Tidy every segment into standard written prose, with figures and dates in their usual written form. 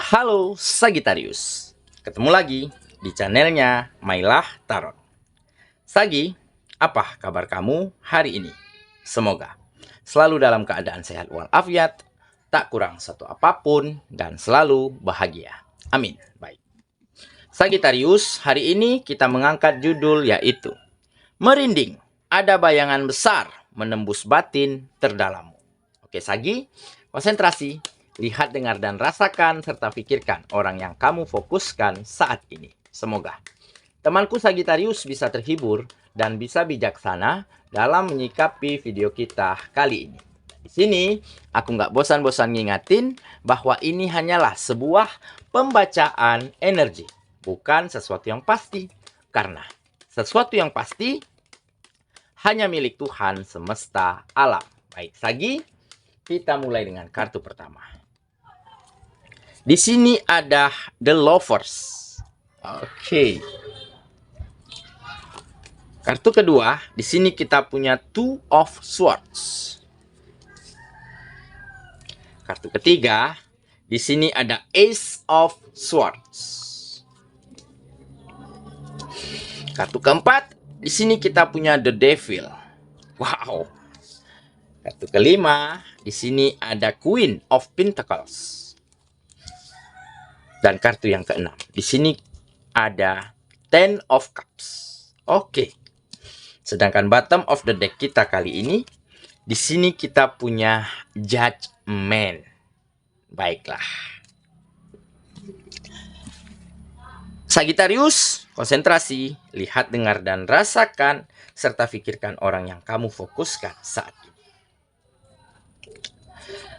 Halo Sagittarius, ketemu lagi di channelnya Mailah Tarot. Sagi, apa kabar kamu hari ini? Semoga selalu dalam keadaan sehat walafiat, tak kurang satu apapun, dan selalu bahagia. Amin. Baik. Sagittarius, hari ini kita mengangkat judul yaitu Merinding, ada bayangan besar menembus batin terdalammu. Oke Sagi, konsentrasi. Lihat, dengar, dan rasakan, serta pikirkan orang yang kamu fokuskan saat ini. Semoga temanku Sagittarius bisa terhibur dan bisa bijaksana dalam menyikapi video kita kali ini. Di sini, aku nggak bosan-bosan ngingatin bahwa ini hanyalah sebuah pembacaan energi, bukan sesuatu yang pasti. Karena sesuatu yang pasti hanya milik Tuhan semesta alam. Baik, Sagi, kita mulai dengan kartu pertama. Di sini ada The Lovers. Oke. Kartu kedua, di sini kita punya Two of Swords. Kartu ketiga, di sini ada Ace of Swords. Kartu keempat, di sini kita punya The Devil. Wow. Kartu kelima, di sini ada Queen of Pentacles. Dan kartu yang keenam, di sini ada Ten of Cups. Oke. Sedangkan bottom of the deck kita kali ini, di sini kita punya Judgment. Baiklah. Sagittarius, konsentrasi, lihat, dengar, dan rasakan, serta pikirkan orang yang kamu fokuskan saat ini.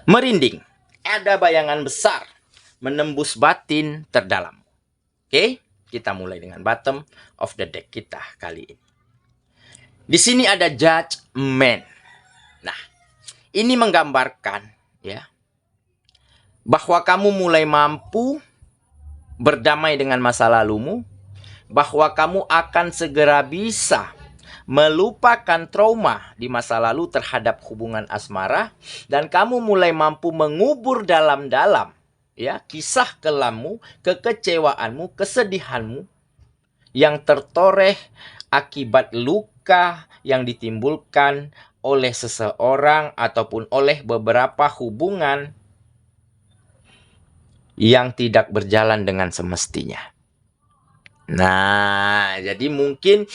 Merinding, ada bayangan besar menembus batin terdalam. Oke, kita mulai dengan bottom of the deck kita kali ini. Di sini ada Judgment. Nah, ini menggambarkan ya bahwa kamu mulai mampu berdamai dengan masa lalumu, bahwa kamu akan segera bisa melupakan trauma di masa lalu terhadap hubungan asmara, dan kamu mulai mampu mengubur dalam-dalam ya kisah kelammu, kekecewaanmu, kesedihanmu yang tertoreh akibat luka yang ditimbulkan oleh seseorang ataupun oleh beberapa hubungan yang tidak berjalan dengan semestinya. Nah, jadi mungkin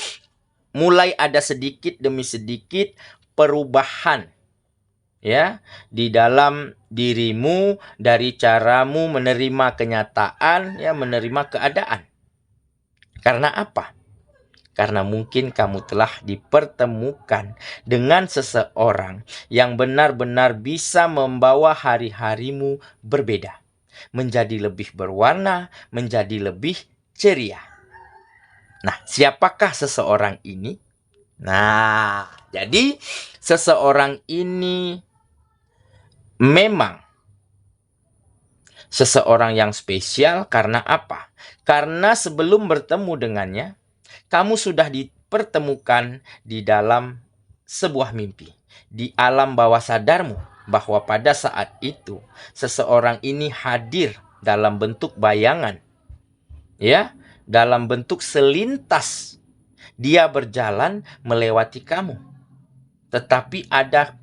mulai ada sedikit demi sedikit perubahan ya di dalam dirimu dari caramu menerima kenyataan, ya, menerima keadaan. Karena apa? Karena mungkin kamu telah dipertemukan dengan seseorang yang benar-benar bisa membawa hari-harimu berbeda, menjadi lebih berwarna, menjadi lebih ceria. Nah, siapakah seseorang ini? Nah, jadi seseorang ini memang seseorang yang spesial. Karena apa? Karena sebelum bertemu dengannya, kamu sudah dipertemukan di dalam sebuah mimpi, di alam bawah sadarmu, bahwa pada saat itu seseorang ini hadir dalam bentuk bayangan, ya, dalam bentuk selintas. Dia berjalan melewati kamu, tetapi ada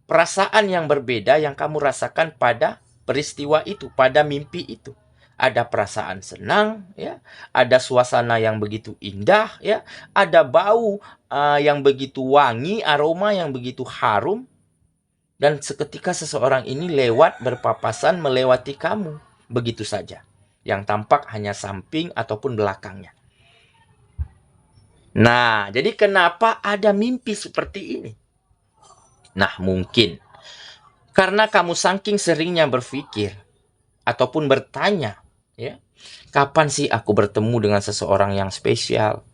perasaan yang berbeda yang kamu rasakan pada peristiwa itu, pada mimpi itu. Ada perasaan senang, ya, ada suasana yang begitu indah, ya, ada bau yang begitu wangi, aroma yang begitu harum, dan seketika seseorang ini lewat berpapasan melewati kamu begitu saja, yang tampak hanya samping ataupun belakangnya. Nah, jadi kenapa ada mimpi seperti ini? Nah, mungkin karena kamu saking seringnya berpikir ataupun bertanya, ya, kapan sih aku bertemu dengan seseorang yang spesial,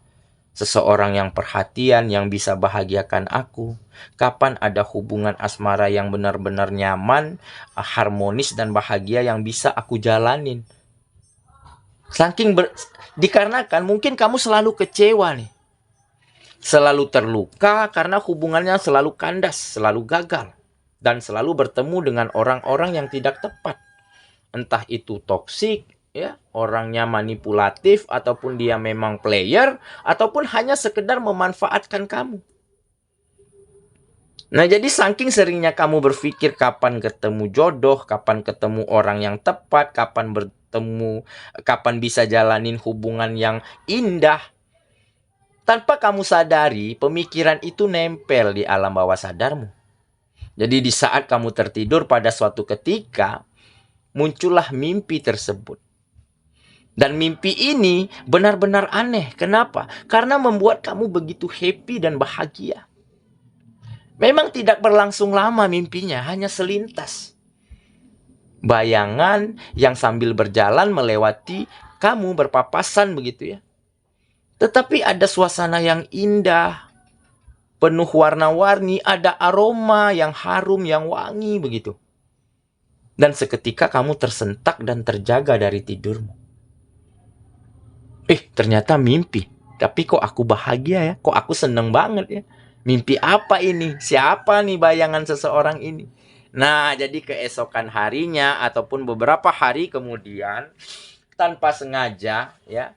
seseorang yang perhatian, yang bisa bahagiakan aku? Kapan ada hubungan asmara yang benar-benar nyaman, harmonis, dan bahagia yang bisa aku jalanin? Dikarenakan mungkin kamu selalu kecewa nih, selalu terluka karena hubungannya selalu kandas, selalu gagal, dan selalu bertemu dengan orang-orang yang tidak tepat. entah itu toksik, ya, orangnya manipulatif, ataupun dia memang player, ataupun hanya sekedar memanfaatkan kamu. Nah, jadi saking seringnya kamu berpikir kapan ketemu jodoh, kapan ketemu orang yang tepat, kapan bisa jalanin hubungan yang indah, tanpa kamu sadari, pemikiran itu nempel di alam bawah sadarmu. Jadi di saat kamu tertidur pada suatu ketika, muncullah mimpi tersebut. Dan mimpi ini benar-benar aneh. Kenapa? Karena membuat kamu begitu happy dan bahagia. Memang tidak berlangsung lama mimpinya, hanya selintas. Bayangan yang sambil berjalan melewati kamu berpapasan begitu ya. Tetapi ada suasana yang indah, penuh warna-warni, ada aroma yang harum, yang wangi begitu. Dan seketika kamu tersentak dan terjaga dari tidurmu. Ternyata mimpi. Tapi kok aku bahagia ya? Kok aku seneng banget ya? Mimpi apa ini? Siapa nih bayangan seseorang ini? Nah, jadi keesokan harinya ataupun beberapa hari kemudian, tanpa sengaja ya,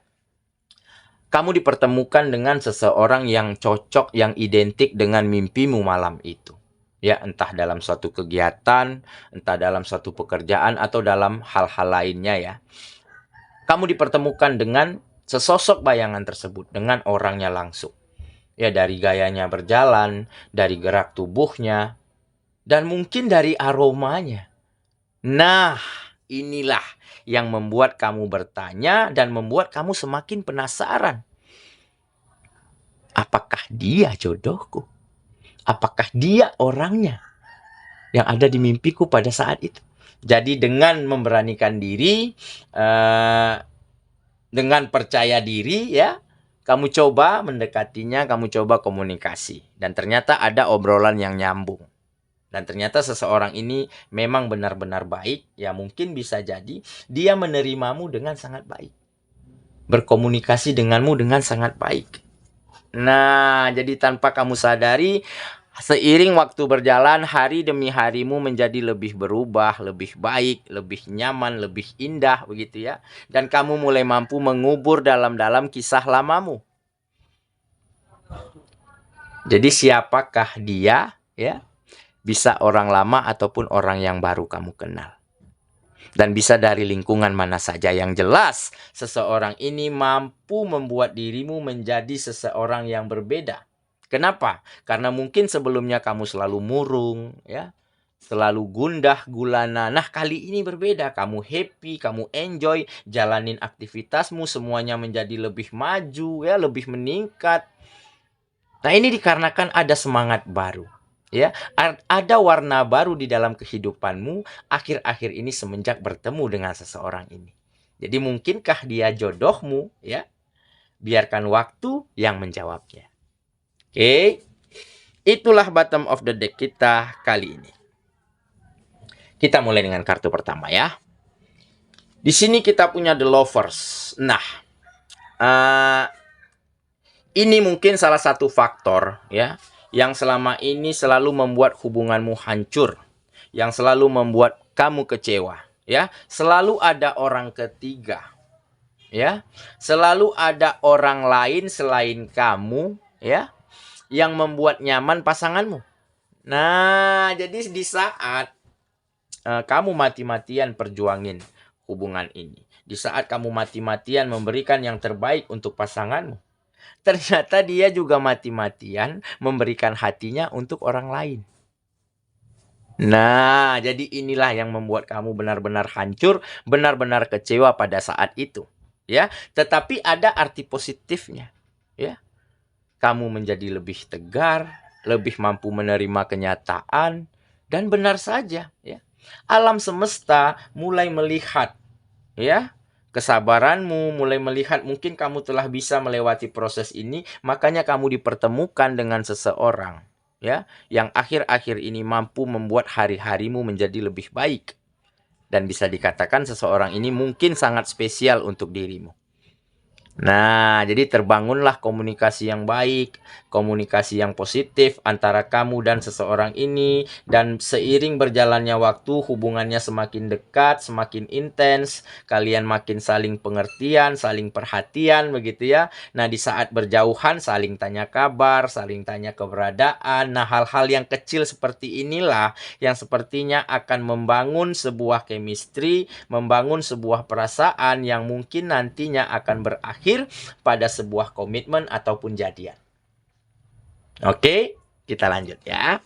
kamu dipertemukan dengan seseorang yang cocok, yang identik dengan mimpimu malam itu. Ya, entah dalam suatu kegiatan, entah dalam suatu pekerjaan, atau dalam hal-hal lainnya ya. Kamu dipertemukan dengan sesosok bayangan tersebut, dengan orangnya langsung. Ya, dari gayanya berjalan, dari gerak tubuhnya, dan mungkin dari aromanya. Nah, inilah yang membuat kamu bertanya dan membuat kamu semakin penasaran. Apakah dia jodohku? Apakah dia orangnya yang ada di mimpiku pada saat itu? Jadi dengan memberanikan diri, dengan percaya diri ya, kamu coba mendekatinya, kamu coba komunikasi. Dan ternyata ada obrolan yang nyambung. Dan ternyata seseorang ini memang benar-benar baik. Ya mungkin bisa jadi dia menerimamu dengan sangat baik. Berkomunikasi denganmu dengan sangat baik. Nah, jadi tanpa kamu sadari, seiring waktu berjalan, hari demi harimu menjadi lebih berubah, lebih baik, lebih nyaman, lebih indah begitu ya. Dan kamu mulai mampu mengubur dalam-dalam kisah lamamu. Jadi siapakah dia ya? Bisa orang lama ataupun orang yang baru kamu kenal. Dan bisa dari lingkungan mana saja. Yang jelas, seseorang ini mampu membuat dirimu menjadi seseorang yang berbeda. Kenapa? Karena mungkin sebelumnya kamu selalu murung, ya, selalu gundah gulana. Nah, kali ini berbeda. Kamu happy, kamu enjoy, jalanin aktivitasmu, semuanya menjadi lebih maju, ya, lebih meningkat. Nah, ini dikarenakan ada semangat baru. Ya, ada warna baru di dalam kehidupanmu akhir-akhir ini semenjak bertemu dengan seseorang ini. Jadi mungkinkah dia jodohmu ya? Biarkan waktu yang menjawabnya. Oke. Itulah bottom of the deck kita kali ini. Kita mulai dengan kartu pertama ya. Di sini kita punya The Lovers. Nah, ini mungkin salah satu faktor ya, yang selama ini selalu membuat hubunganmu hancur, yang selalu membuat kamu kecewa, ya. Selalu ada orang ketiga, ya. Selalu ada orang lain selain kamu, ya, yang membuat nyaman pasanganmu. Nah, jadi di saat kamu mati-matian perjuangin hubungan ini, di saat kamu mati-matian memberikan yang terbaik untuk pasanganmu, ternyata dia juga mati-matian memberikan hatinya untuk orang lain. Nah, jadi inilah yang membuat kamu benar-benar hancur, benar-benar kecewa pada saat itu. Ya, tetapi ada arti positifnya. Ya, kamu menjadi lebih tegar, lebih mampu menerima kenyataan, dan benar saja. Ya, alam semesta mulai melihat, ya, kesabaranmu, mulai melihat mungkin kamu telah bisa melewati proses ini, makanya kamu dipertemukan dengan seseorang ya, yang akhir-akhir ini mampu membuat hari-harimu menjadi lebih baik. Dan bisa dikatakan seseorang ini mungkin sangat spesial untuk dirimu. Nah, jadi terbangunlah komunikasi yang baik, komunikasi yang positif antara kamu dan seseorang ini, dan seiring berjalannya waktu, hubungannya semakin dekat, semakin intens, kalian makin saling pengertian, saling perhatian, begitu ya. Nah, di saat berjauhan, saling tanya kabar, saling tanya keberadaan. Nah, hal-hal yang kecil seperti inilah yang sepertinya akan membangun sebuah chemistry, membangun sebuah perasaan yang mungkin nantinya akan berakhir pada sebuah komitmen ataupun jadian. Oke, kita lanjut ya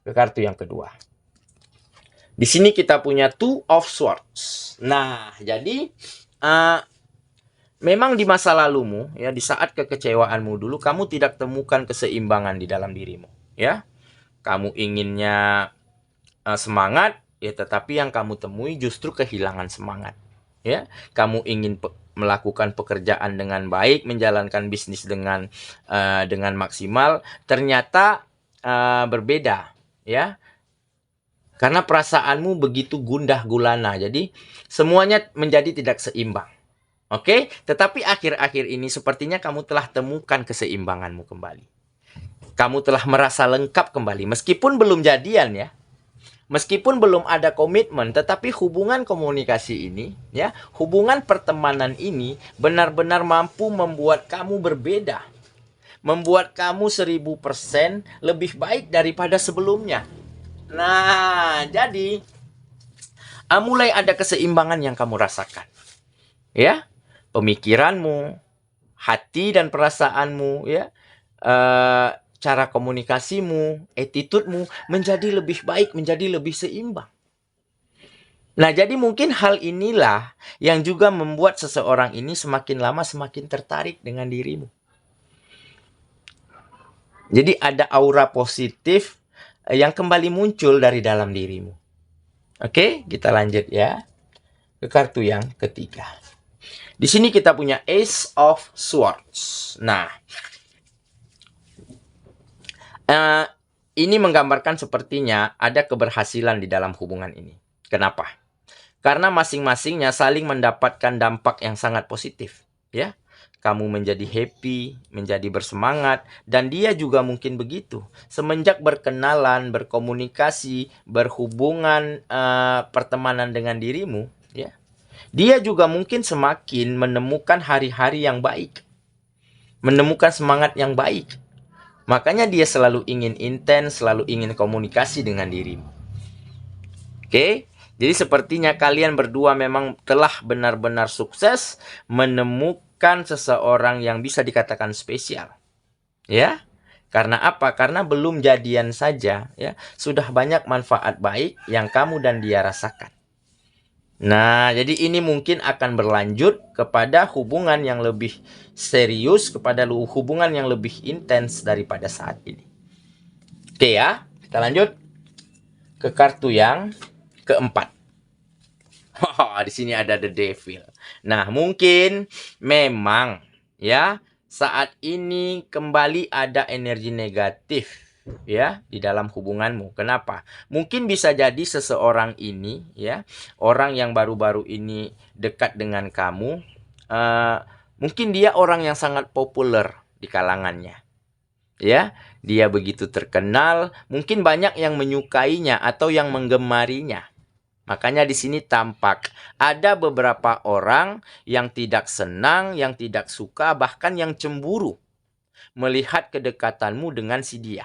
ke kartu yang kedua. Di sini kita punya Two of Swords. Nah, jadi memang di masa lalumu, ya, di saat kekecewaanmu dulu, kamu tidak temukan keseimbangan di dalam dirimu, ya. Kamu inginnya semangat, ya, tetapi yang kamu temui justru kehilangan semangat, ya. Kamu ingin melakukan pekerjaan dengan baik, menjalankan bisnis dengan maksimal, ternyata berbeda, ya. Karena perasaanmu begitu gundah gulana, jadi semuanya menjadi tidak seimbang. Oke, tetapi akhir-akhir ini sepertinya kamu telah temukan keseimbanganmu kembali. Kamu telah merasa lengkap kembali, meskipun belum jadian, ya. Meskipun belum ada komitmen, tetapi hubungan komunikasi ini, ya, hubungan pertemanan ini benar-benar mampu membuat kamu berbeda. Membuat kamu 1000% lebih baik daripada sebelumnya. Nah, jadi mulai ada keseimbangan yang kamu rasakan. Ya, pemikiranmu, hati dan perasaanmu, ya, cara komunikasimu, attitude-mu menjadi lebih baik, menjadi lebih seimbang. Nah, jadi mungkin hal inilah yang juga membuat seseorang ini semakin lama semakin tertarik dengan dirimu. Jadi ada aura positif yang kembali muncul dari dalam dirimu. Oke, kita lanjut ya ke kartu yang ketiga. Di sini kita punya Ace of Swords. Nah, ini menggambarkan sepertinya ada keberhasilan di dalam hubungan ini. Kenapa? Karena masing-masingnya saling mendapatkan dampak yang sangat positif, ya. Kamu menjadi happy, menjadi bersemangat, dan dia juga mungkin begitu. Semenjak berkenalan, berkomunikasi, berhubungan, pertemanan dengan dirimu, ya, dia juga mungkin semakin menemukan hari-hari yang baik, menemukan semangat yang baik. Makanya dia selalu ingin intens, selalu ingin komunikasi dengan dirimu. Oke, jadi sepertinya kalian berdua memang telah benar-benar sukses menemukan seseorang yang bisa dikatakan spesial. Ya, karena apa? Karena belum jadian saja, ya, sudah banyak manfaat baik yang kamu dan dia rasakan. Nah, jadi ini mungkin akan berlanjut kepada hubungan yang lebih serius, kepada hubungan yang lebih intens daripada saat ini. Oke ya, kita lanjut ke kartu yang keempat. Di sini ada The Devil. Nah, mungkin memang, ya, saat ini kembali ada energi negatif, ya, di dalam hubunganmu. Kenapa? Mungkin bisa jadi seseorang ini, ya, orang yang baru-baru ini dekat dengan kamu, mungkin dia orang yang sangat populer di kalangannya, ya. Dia begitu terkenal, mungkin banyak yang menyukainya atau yang menggemarinya. Makanya di sini tampak ada beberapa orang yang tidak senang, yang tidak suka, bahkan yang cemburu melihat kedekatanmu dengan si dia.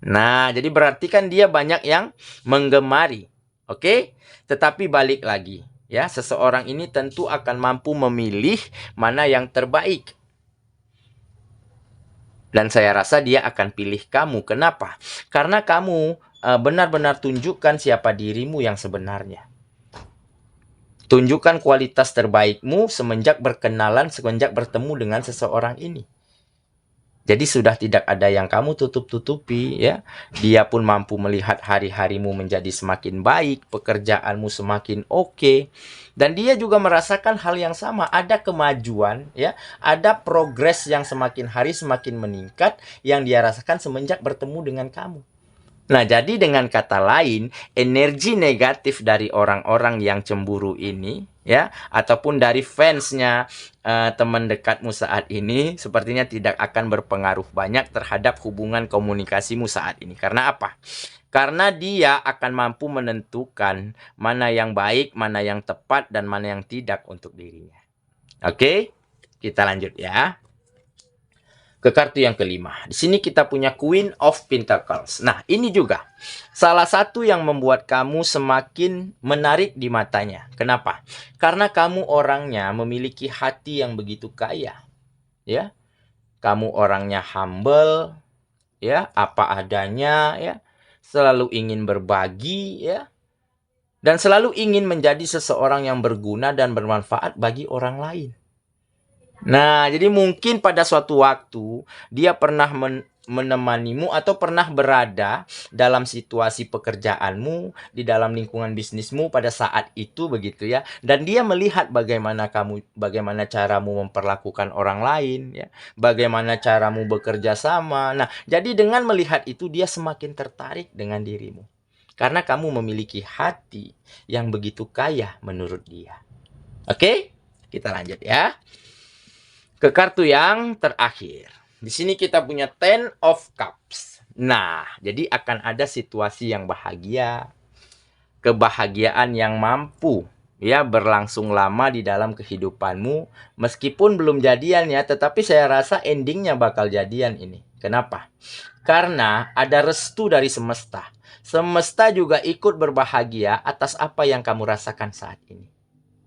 Nah, jadi berarti kan dia banyak yang menggemari. Oke? Tetapi balik lagi, ya, seseorang ini tentu akan mampu memilih mana yang terbaik. Dan saya rasa dia akan pilih kamu. Kenapa? Karena kamu benar-benar tunjukkan siapa dirimu yang sebenarnya. Tunjukkan kualitas terbaikmu semenjak berkenalan, semenjak bertemu dengan seseorang ini. Jadi sudah tidak ada yang kamu tutup-tutupi, ya. Dia pun mampu melihat hari-harimu menjadi semakin baik, pekerjaanmu semakin oke. Dan dia juga merasakan hal yang sama, ada kemajuan, ya. Ada progres yang semakin hari semakin meningkat yang dia rasakan semenjak bertemu dengan kamu. Nah, jadi dengan kata lain, energi negatif dari orang-orang yang cemburu ini, ya, ataupun dari fansnya teman dekatmu saat ini, sepertinya tidak akan berpengaruh banyak terhadap hubungan komunikasimu saat ini. Karena apa? Karena dia akan mampu menentukan mana yang baik, mana yang tepat, dan mana yang tidak untuk dirinya. Oke, kita lanjut ya. Ke kartu yang kelima. Di sini kita punya Queen of Pentacles. Nah, ini juga salah satu yang membuat kamu semakin menarik di matanya. Kenapa? Karena kamu orangnya memiliki hati yang begitu kaya. Ya. Kamu orangnya humble, ya, apa adanya, ya. Selalu ingin berbagi, ya. Dan selalu ingin menjadi seseorang yang berguna dan bermanfaat bagi orang lain. Nah, jadi mungkin pada suatu waktu dia pernah menemanimu atau pernah berada dalam situasi pekerjaanmu, di dalam lingkungan bisnismu pada saat itu begitu ya. Dan dia melihat bagaimana caramu memperlakukan orang lain ya, bagaimana caramu bekerja sama. Nah, jadi dengan melihat itu dia semakin tertarik dengan dirimu. Karena kamu memiliki hati yang begitu kaya menurut dia. Oke? Kita lanjut ya. Ke kartu yang terakhir. Di sini kita punya Ten of Cups. Nah, jadi akan ada situasi yang bahagia, kebahagiaan yang mampu ya berlangsung lama di dalam kehidupanmu, meskipun belum jadian ya, tetapi saya rasa endingnya bakal jadian ini. Kenapa? Karena ada restu dari semesta. Semesta juga ikut berbahagia atas apa yang kamu rasakan saat ini.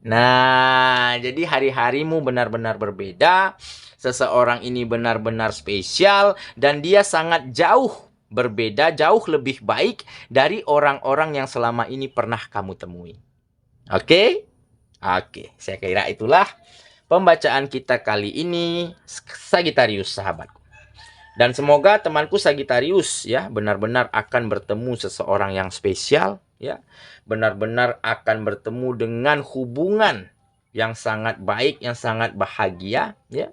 Nah, jadi hari-harimu benar-benar berbeda. Seseorang ini benar-benar spesial dan dia sangat jauh berbeda, jauh lebih baik dari orang-orang yang selama ini pernah kamu temui. Oke? Oke, saya kira itulah pembacaan kita kali ini, Sagittarius sahabatku. Dan semoga temanku Sagittarius ya benar-benar akan bertemu seseorang yang spesial ya. Benar-benar akan bertemu dengan hubungan yang sangat baik, yang sangat bahagia ya.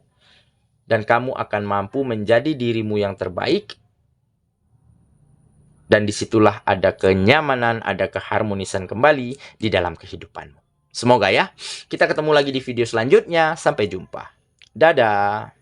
Dan kamu akan mampu menjadi dirimu yang terbaik. Dan disitulah ada kenyamanan, ada keharmonisan kembali di dalam kehidupanmu. Semoga ya. Kita ketemu lagi di video selanjutnya. Sampai jumpa. Dadah.